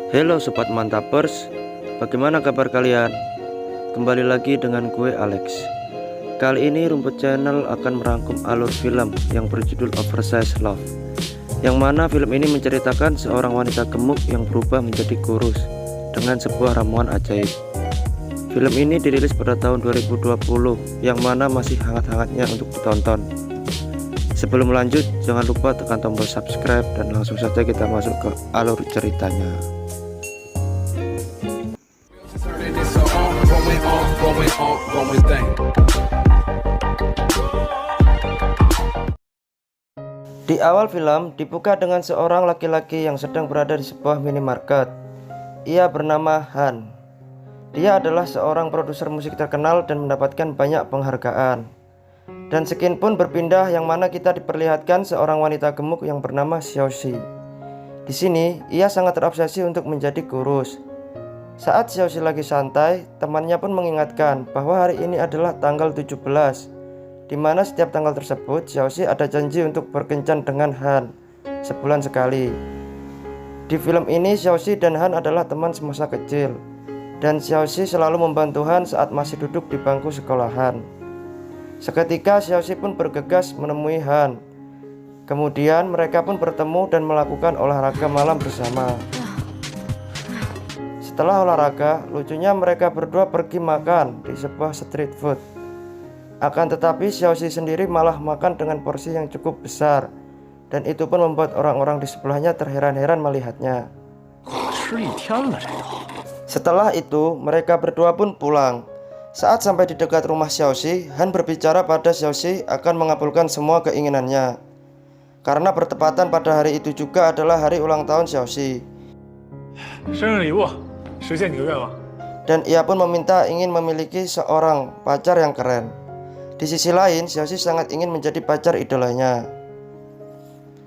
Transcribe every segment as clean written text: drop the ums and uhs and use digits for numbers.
Halo Sobat Mantapers, bagaimana kabar kalian? Kembali lagi dengan gue Alex. Kali ini Rumput Channel akan merangkum alur film yang berjudul Oversize Love, yang mana film ini menceritakan seorang wanita gemuk yang berubah menjadi kurus dengan sebuah ramuan ajaib. Film ini dirilis pada tahun 2020, yang mana masih hangat-hangatnya untuk ditonton. Sebelum lanjut, jangan lupa tekan tombol subscribe dan langsung saja kita masuk ke alur ceritanya. Di awal film dibuka dengan seorang laki-laki yang sedang berada di sebuah minimarket. Ia bernama Han. Dia adalah seorang produser musik terkenal dan mendapatkan banyak penghargaan. Dan skin pun berpindah, yang mana kita diperlihatkan seorang wanita gemuk yang bernama Xiaoxi. Di sini ia sangat terobsesi untuk menjadi kurus. Saat Xiaoxi lagi santai, temannya pun mengingatkan bahwa hari ini adalah tanggal 17, di mana setiap tanggal tersebut Xiaoxi ada janji untuk berkencan dengan Han sebulan sekali. Di film ini Xiaoxi dan Han adalah teman semasa kecil, dan Xiaoxi selalu membantu Han saat masih duduk di bangku sekolahan. Seketika Xiaoxi pun bergegas menemui Han. Kemudian mereka pun bertemu dan melakukan olahraga malam bersama. Setelah olahraga, lucunya mereka berdua pergi makan di sebuah street food. Akan tetapi Xiaoxi sendiri malah makan dengan porsi yang cukup besar, dan itu pun membuat orang-orang di sebelahnya terheran-heran melihatnya. Setelah itu mereka berdua pun pulang. Saat sampai di dekat rumah Xiaoxi, Han berbicara pada Xiaoxi akan mengabulkan semua keinginannya, karena bertepatan pada hari itu juga adalah hari ulang tahun Xiaoxi. Dan ia pun meminta ingin memiliki seorang pacar yang keren. Di sisi lain, Xiaoxi sangat ingin menjadi pacar idolanya.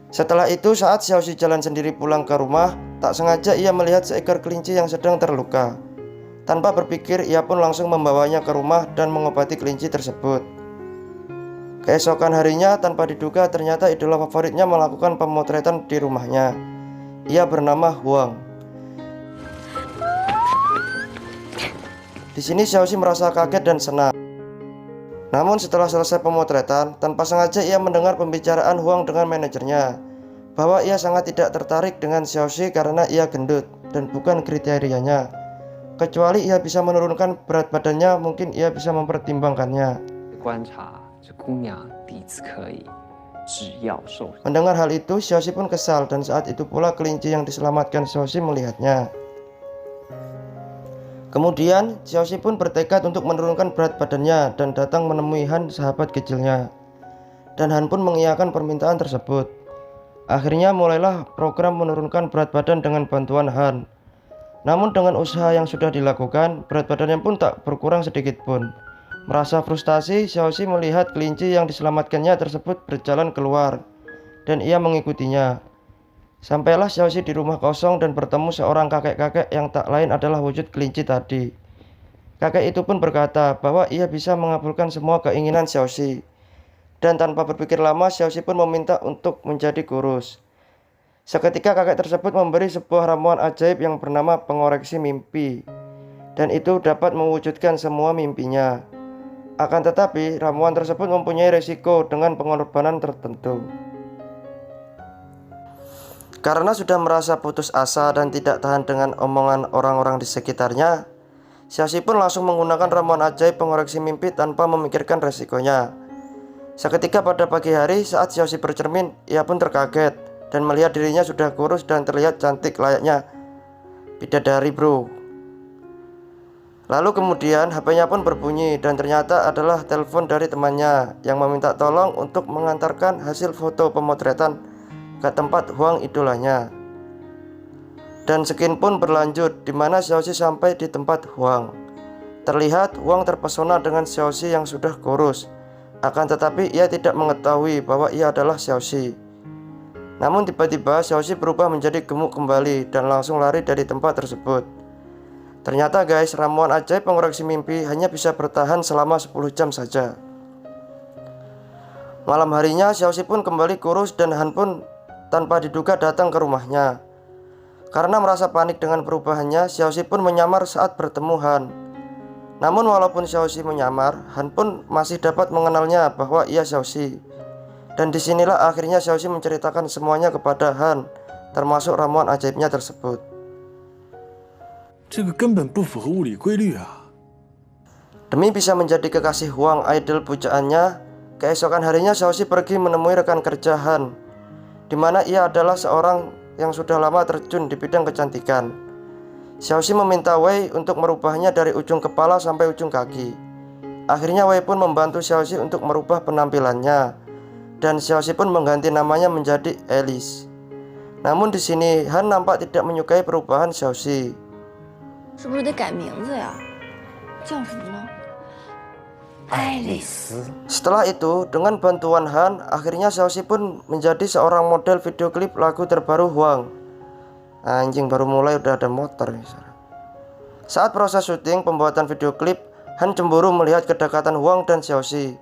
Setelah itu, saat Xiaoxi jalan sendiri pulang ke rumah, tak sengaja ia melihat seekor kelinci yang sedang terluka. Tanpa berpikir, ia pun langsung membawanya ke rumah dan mengobati kelinci tersebut. Keesokan harinya, tanpa diduga, ternyata idola favoritnya melakukan pemotretan di rumahnya. Ia bernama Huang. Di sini Xiaoxi merasa kaget dan senang. Namun setelah selesai pemotretan, tanpa sengaja ia mendengar pembicaraan Huang dengan manajernya, bahwa ia sangat tidak tertarik dengan Xiaoxi karena ia gendut dan bukan kriterianya. Kecuali ia bisa menurunkan berat badannya, mungkin ia bisa mempertimbangkannya. Mendengar hal itu, Xiaoxi pun kesal, dan saat itu pula kelinci yang diselamatkan Xiaoxi melihatnya. Kemudian Xiaoxi pun bertekad untuk menurunkan berat badannya dan datang menemui Han, sahabat kecilnya. Dan Han pun mengiyakan permintaan tersebut. Akhirnya mulailah program menurunkan berat badan dengan bantuan Han. Namun dengan usaha yang sudah dilakukan, berat badannya pun tak berkurang sedikit pun. Merasa frustasi, Xiaoxi melihat kelinci yang diselamatkannya tersebut berjalan keluar, dan ia mengikutinya. Sampailah Xiaoxi di rumah kosong dan bertemu seorang kakek-kakek yang tak lain adalah wujud kelinci tadi. Kakek itu pun berkata bahwa ia bisa mengabulkan semua keinginan Xiaoxi. Dan tanpa berpikir lama, Xiaoxi pun meminta untuk menjadi kurus. Seketika kakek tersebut memberi sebuah ramuan ajaib yang bernama pengoreksi mimpi, dan itu dapat mewujudkan semua mimpinya. Akan tetapi ramuan tersebut mempunyai resiko dengan pengorbanan tertentu. Karena sudah merasa putus asa dan tidak tahan dengan omongan orang-orang di sekitarnya, Xiaoxi pun langsung menggunakan ramuan ajaib pengoreksi mimpi tanpa memikirkan resikonya. Seketika pada pagi hari, saat Xiaoxi bercermin, ia pun terkaget dan melihat dirinya sudah kurus dan terlihat cantik layaknya bidadari bro. Lalu kemudian HP-nya pun berbunyi, dan ternyata adalah telepon dari temannya yang meminta tolong untuk mengantarkan hasil foto pemotretan ke tempat Huang idolanya. Dan skin pun berlanjut, di mana Xiaoxi sampai di tempat Huang. Terlihat Huang terpesona dengan Xiaoxi yang sudah kurus. Akan tetapi ia tidak mengetahui bahwa ia adalah Xiaoxi. Namun tiba-tiba Xiaoxi berubah menjadi gemuk kembali dan langsung lari dari tempat tersebut. Ternyata guys, ramuan ajaib pengoreksi mimpi hanya bisa bertahan selama 10 jam saja. Malam harinya Xiaoxi pun kembali kurus dan Han pun tanpa diduga datang ke rumahnya. Karena merasa panik dengan perubahannya, Xiaoxi pun menyamar saat bertemu Han. Namun walaupun Xiaoxi menyamar, Han pun masih dapat mengenalnya bahwa ia Xiaoxi. Dan disinilah akhirnya Xiaoxi menceritakan semuanya kepada Han, termasuk ramuan ajaibnya tersebut. 这个根本不符合物理规律啊！ Demi bisa menjadi kekasih Huang, idol pujaannya, keesokan harinya Xiaoxi pergi menemui rekan kerja Han, di mana ia adalah seorang yang sudah lama terjun di bidang kecantikan. Xiaoxi meminta Wei untuk merubahnya dari ujung kepala sampai ujung kaki. Akhirnya Wei pun membantu Xiaoxi untuk merubah penampilannya, dan Xiaoxi pun mengganti namanya menjadi Alice. Namun di sini Han nampak tidak menyukai perubahan Xiaoxi. 是不是得改名字呀？叫什么呢？爱丽丝。 Setelah itu, dengan bantuan Han, akhirnya Xiaoxi pun menjadi seorang model video klip lagu terbaru Huang. Anjing, baru mulai udah ada motor. Saat proses syuting pembuatan video klip, Han cemburu melihat kedekatan Huang dan Xiaoxi.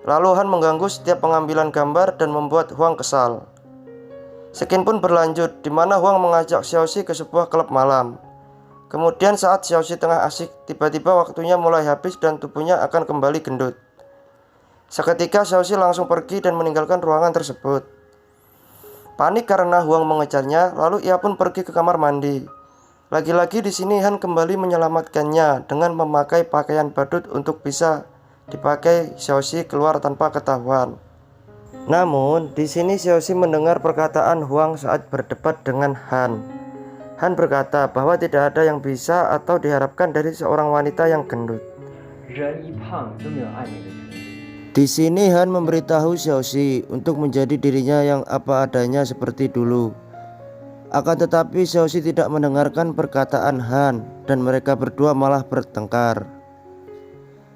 Lalu Han mengganggu setiap pengambilan gambar dan membuat Huang kesal. Skin pun berlanjut, di mana Huang mengajak Xiaoxi ke sebuah klub malam. Kemudian saat Xiaoxi tengah asik, tiba-tiba waktunya mulai habis dan tubuhnya akan kembali gendut. Seketika Xiaoxi langsung pergi dan meninggalkan ruangan tersebut. Panik karena Huang mengejarnya, lalu ia pun pergi ke kamar mandi. Lagi-lagi di sini Han kembali menyelamatkannya dengan memakai pakaian badut untuk bisa dipakai Xiaoxi keluar tanpa ketahuan. Namun di sini Xiaoxi mendengar perkataan Huang saat berdebat dengan Han. Han berkata bahwa tidak ada yang bisa atau diharapkan dari seorang wanita yang gendut. Di sini Han memberitahu Xiaoxi untuk menjadi dirinya yang apa adanya seperti dulu. Akan tetapi Xiaoxi tidak mendengarkan perkataan Han dan mereka berdua malah bertengkar.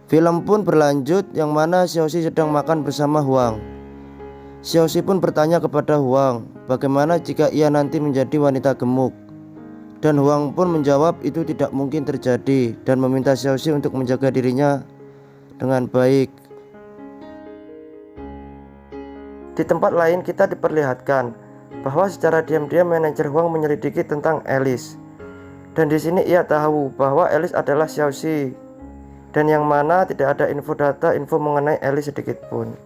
Film pun berlanjut yang mana Xiaoxi sedang makan bersama Huang. Xiaoxi pun bertanya kepada Huang bagaimana jika ia nanti menjadi wanita gemuk. Dan Huang pun menjawab itu tidak mungkin terjadi dan meminta Xiaoxi untuk menjaga dirinya dengan baik. Di tempat lain kita diperlihatkan bahwa secara diam-diam manajer Huang menyelidiki tentang Alice. Dan di sini ia tahu bahwa Alice adalah Xiaoxi dan yang mana tidak ada info mengenai Alice sedikit pun.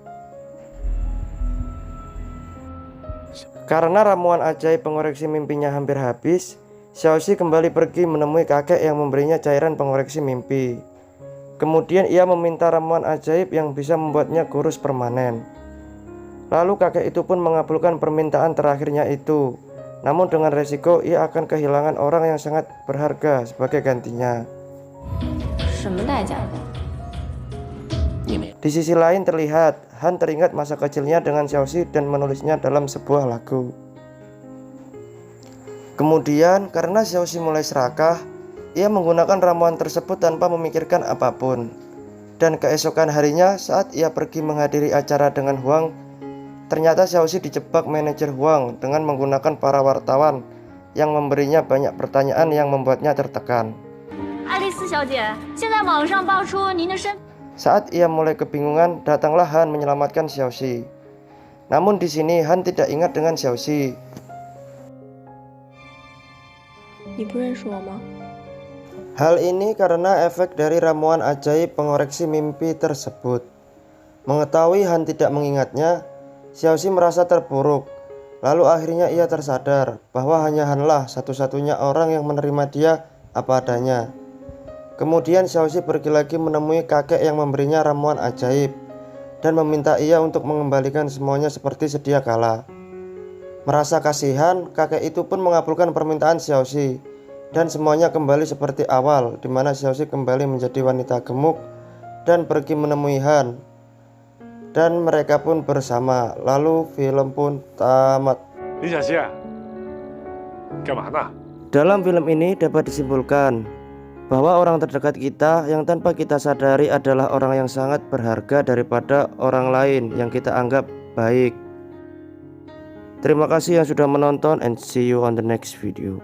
Karena ramuan ajaib pengoreksi mimpinya hampir habis, Xiaoxi kembali pergi menemui kakek yang memberinya cairan pengoreksi mimpi. Kemudian ia meminta ramuan ajaib yang bisa membuatnya kurus permanen. Lalu kakek itu pun mengabulkan permintaan terakhirnya itu. Namun dengan resiko ia akan kehilangan orang yang sangat berharga sebagai gantinya. Di sisi lain terlihat Han teringat masa kecilnya dengan Xiaoxi dan menulisnya dalam sebuah lagu. Kemudian karena Xiaoxi mulai serakah, ia menggunakan ramuan tersebut tanpa memikirkan apapun. Dan keesokan harinya saat ia pergi menghadiri acara dengan Huang, ternyata Xiaoxi dijebak manajer Huang dengan menggunakan para wartawan yang memberinya banyak pertanyaan yang membuatnya tertekan. Saat ia mulai kebingungan, datanglah Han menyelamatkan Xiaoxi. Namun di sini Han tidak ingat dengan Xiaoxi. Hal ini karena efek dari ramuan ajaib pengoreksi mimpi tersebut. Mengetahui Han tidak mengingatnya, Xiaoxi merasa terpuruk. Lalu akhirnya ia tersadar bahwa hanya Hanlah satu-satunya orang yang menerima dia apa adanya. Kemudian Xiaoxi pergi lagi menemui kakek yang memberinya ramuan ajaib dan meminta ia untuk mengembalikan semuanya seperti sedia kala. Merasa kasihan, kakek itu pun mengabulkan permintaan Xiaoxi dan semuanya kembali seperti awal, di mana Xiaoxi kembali menjadi wanita gemuk dan pergi menemui Han. Dan mereka pun bersama. Lalu film pun tamat. Dalam film ini dapat disimpulkan bahwa orang terdekat kita yang tanpa kita sadari adalah orang yang sangat berharga daripada orang lain yang kita anggap baik. Terima kasih yang sudah menonton and see you on the next video.